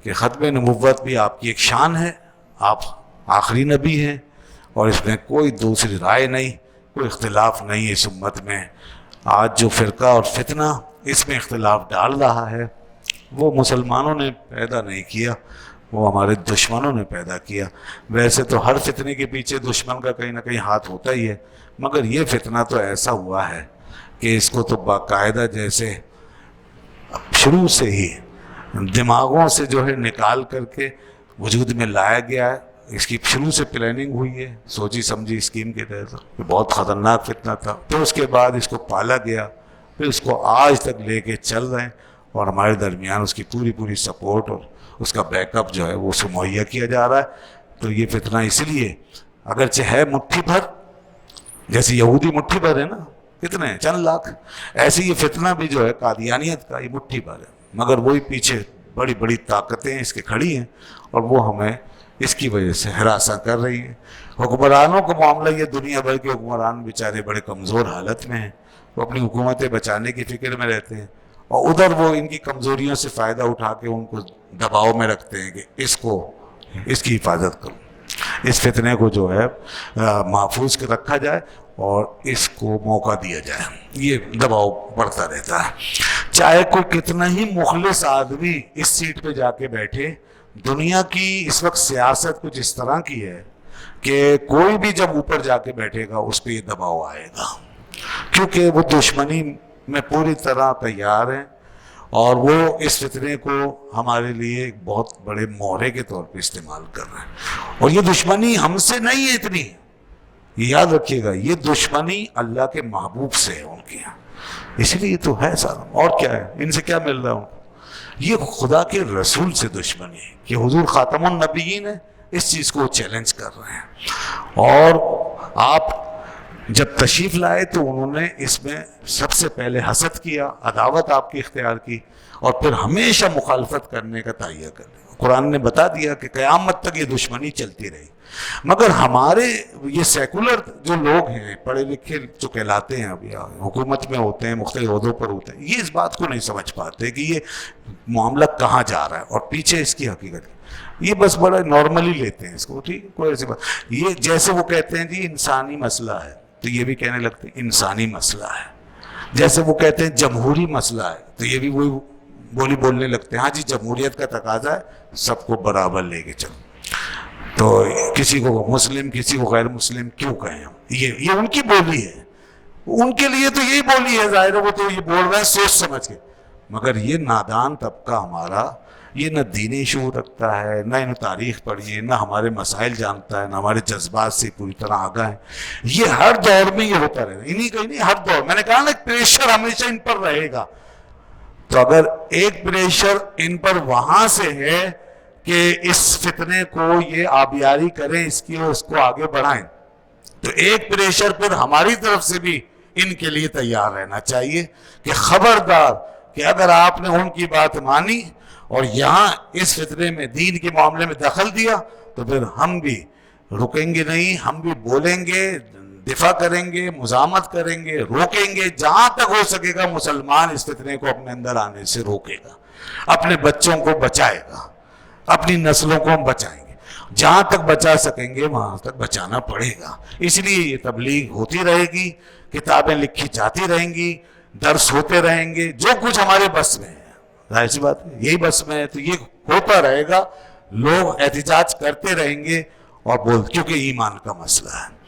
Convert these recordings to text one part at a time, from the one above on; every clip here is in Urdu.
کہ ختم نبوت بھی آپ کی ایک شان ہے، آپ آخری نبی ہیں، اور اس میں کوئی دوسری رائے نہیں، کوئی اختلاف نہیں ہے اس امت میں۔ آج جو فرقہ اور فتنہ اس میں اختلاف ڈال رہا ہے، وہ مسلمانوں نے پیدا نہیں کیا، وہ ہمارے دشمنوں نے پیدا کیا۔ ویسے تو ہر فتنے کے پیچھے دشمن کا کہیں نہ کہیں ہاتھ ہوتا ہی ہے، مگر یہ فتنہ تو ایسا ہوا ہے کہ اس کو تو باقاعدہ جیسے شروع سے ہی دماغوں سے جو ہے نکال کر کے وجود میں لایا گیا ہے۔ اس کی شروع سے پلاننگ ہوئی ہے، سوچی سمجھی اسکیم کے تحت، یہ بہت خطرناک فتنہ تھا۔ پھر اس کے بعد اس کو پالا گیا، پھر اس کو آج تک لے کے چل رہے ہیں، اور ہمارے درمیان اس کی پوری سپورٹ اور اس کا بیک اپ جو ہے وہ اسے مہیا کیا جا رہا ہے۔ تو یہ فتنہ اس لیے اگرچہ ہے مٹھی بھر، جیسے یہودی مٹھی بھر ہے نا، کتنے ہیں؟ چند لاکھ، ایسے یہ فتنہ بھی جو ہے قادیانیت کا، یہ مٹھی بھر ہے، مگر وہی پیچھے بڑی طاقتیں اس کے کھڑی ہیں، اور وہ ہمیں اس کی وجہ سے ہراساں کر رہی ہیں۔ حکمرانوں کا معاملہ یہ، دنیا بھر کے حکمران بیچارے بڑے کمزور حالت میں ہیں، وہ اپنی حکومتیں بچانے کی فکر میں رہتے ہیں، اور ادھر وہ ان کی کمزوریوں سے فائدہ اٹھا کے ان کو دباؤ میں رکھتے ہیں کہ اس کی حفاظت کرو، اس فتنے کو جو ہے محفوظ کے رکھا جائے اور اس کو موقع دیا جائے، یہ دباؤ بڑھتا رہتا ہے۔ چاہے کوئی کتنا ہی مخلص آدمی اس سیٹ پہ جا کے بیٹھے، دنیا کی اس وقت سیاست کچھ اس طرح کی ہے کہ کوئی بھی جب اوپر جا کے بیٹھے گا اس پہ یہ دباؤ آئے گا، کیونکہ وہ دشمنی میں پوری طرح تیار ہیں، اور وہ اس فتنے کو ہمارے لیے ایک بہت بڑے مہرے کے طور پہ استعمال کر رہے ہیں۔ اور یہ دشمنی ہم سے نہیں ہے اتنی، یہ یاد رکھیے گا، یہ دشمنی اللہ کے محبوب سے ہے ان کی، اسی لیے تو ہے سارا، اور کیا ہے، ان سے کیا مل رہا ہوں؟ یہ خدا کے رسول سے دشمنی ہے کہ حضور خاتم النبیین ہے، اس چیز کو چیلنج کر رہے ہیں۔ اور آپ جب تشریف لائے تو انہوں نے اس میں سب سے پہلے حسد کیا، عداوت آپ کی اختیار کی، اور پھر ہمیشہ مخالفت کرنے کا تہیہ کر لیا۔ قرآن نے بتا دیا کہ قیامت تک یہ دشمنی چلتی رہی، مگر ہمارے یہ سیکولر جو لوگ ہیں، پڑھے لکھے جو کہلاتے ہیں، اب حکومت میں ہوتے ہیں، مختلف عہدوں پر ہوتے ہیں، یہ اس بات کو نہیں سمجھ پاتے کہ یہ معاملہ کہاں جا رہا ہے اور پیچھے اس کی حقیقت ہے۔ یہ بس بڑا نارملی لیتے ہیں اس کو، ٹھیک، کوئی ایسی بات، یہ جیسے وہ کہتے ہیں جی انسانی مسئلہ ہے، تو یہ بھی کہنے لگتے ہیں انسانی مسئلہ ہے، جیسے وہ کہتے ہیں جمہوری مسئلہ ہے، تو یہ بھی وہی بولی بولنے لگتے ہیں، ہاں جی جمہوریت کا تقاضا ہے، سب کو برابر لے کے چلو، تو کسی کو مسلم کسی کو غیر مسلم کیوں کہیں ہم، یہ ان کی بولی ہے، ان کے لیے تو یہی بولی ہے، ظاہر ہے وہ تو یہ بول رہے ہیں سوچ سمجھ کے، مگر یہ نادان طبقہ ہمارا، یہ نہ دینی شعور رکھتا ہے، نہ انہیں تاریخ پڑھی ہے، نہ ہمارے مسائل جانتا ہے، نہ ہمارے جذبات سے پوری طرح آگاہ ہے۔ یہ ہر دور میں یہ ہوتا رہے گا، انہیں کہیں نہیں، ہر دور، میں نے کہا نا پریشر ہمیشہ ان پر رہے گا، تو اگر ایک پریشر ان پر وہاں سے ہے کہ اس فتنے کو یہ آبیاری کریں، اس کی اور اس کو آگے بڑھائیں، تو ایک پریشر پھر ہماری طرف سے بھی ان کے لیے تیار رہنا چاہیے کہ خبردار کہ اگر آپ نے ان کی بات مانی اور یہاں اس فتنے میں دین کے معاملے میں دخل دیا، تو پھر ہم بھی رکیں گے نہیں، ہم بھی بولیں گے، دفاع کریں گے، مزاحمت کریں گے، روکیں گے، جہاں تک ہو سکے گا مسلمان اس فتنے کو اپنے اندر آنے سے روکے گا، اپنے بچوں کو بچائے گا، اپنی نسلوں کو ہم بچائیں گے، جہاں تک بچا سکیں گے وہاں تک بچانا پڑے گا۔ اس لیے یہ تبلیغ ہوتی رہے گی، کتابیں لکھی جاتی رہیں گی، درس ہوتے رہیں گے، جو کچھ ہمارے بس میں ہے، ظاہر سی بات ہے یہی بس میں ہے، تو یہ ہوتا رہے گا، لوگ احتجاج کرتے رہیں گے، اور کیونکہ ایمان کا مسئلہ ہے،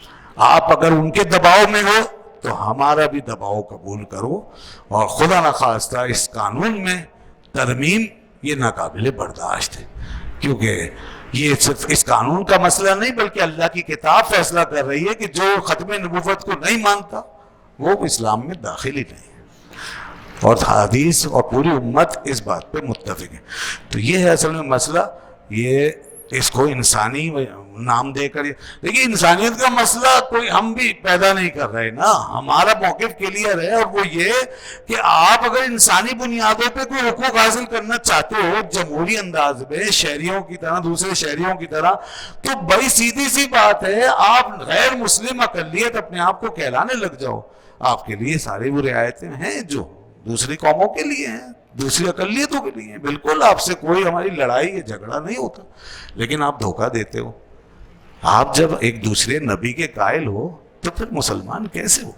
آپ اگر ان کے دباؤ میں ہو تو ہمارا بھی دباؤ قبول کرو، اور خدا نخواستہ اس قانون میں ترمیم یہ ناقابل برداشت ہے، کیونکہ یہ صرف اس قانون کا مسئلہ نہیں بلکہ اللہ کی کتاب فیصلہ کر رہی ہے کہ جو ختم نبوت کو نہیں مانتا وہ اسلام میں داخل ہی نہیں ہے، اور حدیث اور پوری امت اس بات پہ متفق ہے۔ تو یہ ہے اصل میں مسئلہ، یہ اس کو انسانی نام دے کر، دیکھیے انسانیت کا مسئلہ کوئی ہم بھی پیدا نہیں کر رہے نا، ہمارا موقف کلیئر ہے، اور وہ یہ کہ آپ اگر انسانی بنیادوں پہ کوئی حقوق حاصل کرنا چاہتے ہو جمہوری انداز میں، شہریوں کی طرح، دوسرے شہریوں کی طرح، تو بڑی سیدھی سی بات ہے، آپ غیر مسلم اقلیت اپنے آپ کو کہلانے لگ جاؤ، آپ کے لیے ساری وہ رعایتیں ہیں جو دوسری قوموں کے لیے ہیں، دوسری اقلیتوں کے لیے ہیں. بالکل آپ سے کوئی ہماری لڑائی یا جھگڑا نہیں ہوتا, لیکن آپ دھوکہ دیتے ہو. آپ جب ایک دوسرے نبی کے قائل ہو تو پھر مسلمان کیسے ہو؟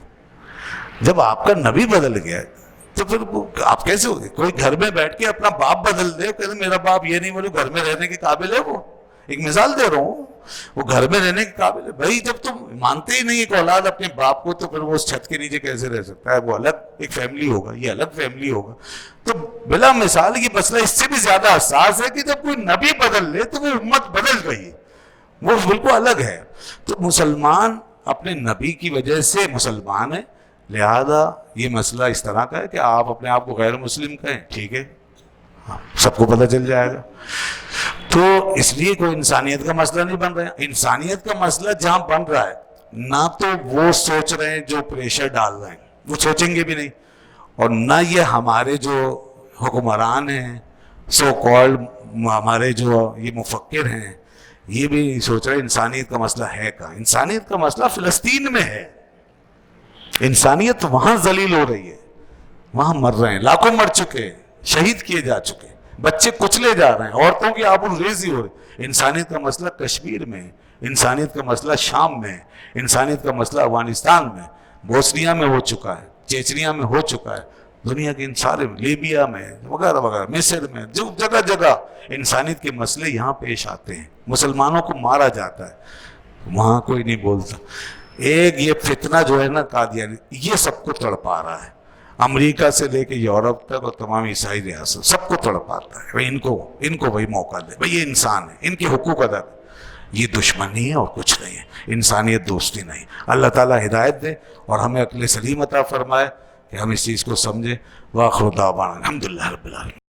جب آپ کا نبی بدل گیا تو پھر آپ کیسے ہو گئے؟ کوئی گھر میں بیٹھ کے اپنا باپ بدل دے, کہتے میرا باپ یہ نہیں, بولے گھر میں رہنے کے قابل ہے وہ. ایک مثال دے رہا ہوں, وہ گھر میں رہنے کے قابل ہے. بھائی جب تم مانتے ہی نہیں ایک اولاد اپنے باپ کو, تو پھر وہ اس چھت کے نیچے کیسے رہ سکتا ہے؟ وہ الگ ایک فیملی ہوگا, یہ الگ فیملی ہوگا. تو بلا مثال یہ مسئلہ اس سے بھی زیادہ حساس ہے کہ جب کوئی نبی بدل لے تو وہ امت بدل گئی, وہ بالکل الگ ہے. تو مسلمان اپنے نبی کی وجہ سے مسلمان ہے, لہذا یہ مسئلہ اس طرح کا ہے کہ آپ اپنے آپ کو غیر مسلم کہیں, ٹھیک ہے, سب کو پتہ چل جائے گا. تو اس لیے کوئی انسانیت کا مسئلہ نہیں بن رہا ہے. انسانیت کا مسئلہ جہاں بن رہا ہے, نہ تو وہ سوچ رہے ہیں جو پریشر ڈال رہے ہیں, وہ سوچیں گے بھی نہیں, اور نہ یہ ہمارے جو حکمران ہیں, سو کالڈ ہمارے جو یہ مفکر ہیں, یہ بھی سوچ رہے انسانیت کا مسئلہ ہے کہاں. انسانیت کا مسئلہ فلسطین میں ہے. انسانیت وہاں ذلیل ہو رہی ہے, وہاں مر رہے ہیں, لاکھوں مر چکے, شہید کیے جا چکے, بچے کچلے جا رہے ہیں, عورتوں کی آبروریزی ہو رہی. انسانیت کا مسئلہ کشمیر میں, انسانیت کا مسئلہ شام میں, انسانیت کا مسئلہ افغانستان میں, بوسنیا میں ہو چکا ہے, چیچنیا میں ہو چکا ہے, دنیا کے ان سارے, لیبیا میں وغیرہ وغیرہ, مصر میں, جو جگہ جگہ انسانیت کے مسئلے یہاں پیش آتے ہیں. مسلمانوں کو مارا جاتا ہے, وہاں کوئی نہیں بولتا. ایک یہ فتنہ جو ہے نا قادیانی, یہ سب کو تڑپا رہا ہے. امریکہ سے لے کے یورپ تک اور تمام عیسائی ریاست سب کو تڑپاتا ہے. بھائی ان کو وہی موقع دے, بھائی یہ انسان ہے, ان کے حقوق ادا کر. یہ دشمنی ہے اور کچھ نہیں ہے, انسانیت دوستی نہیں. اللہ تعالیٰ ہدایت دے اور ہمیں عقل سلیم عطا فرمائے کہ ہم اس چیز کو سمجھیں. وآخر دعوانا الحمدللہ رب العالمین.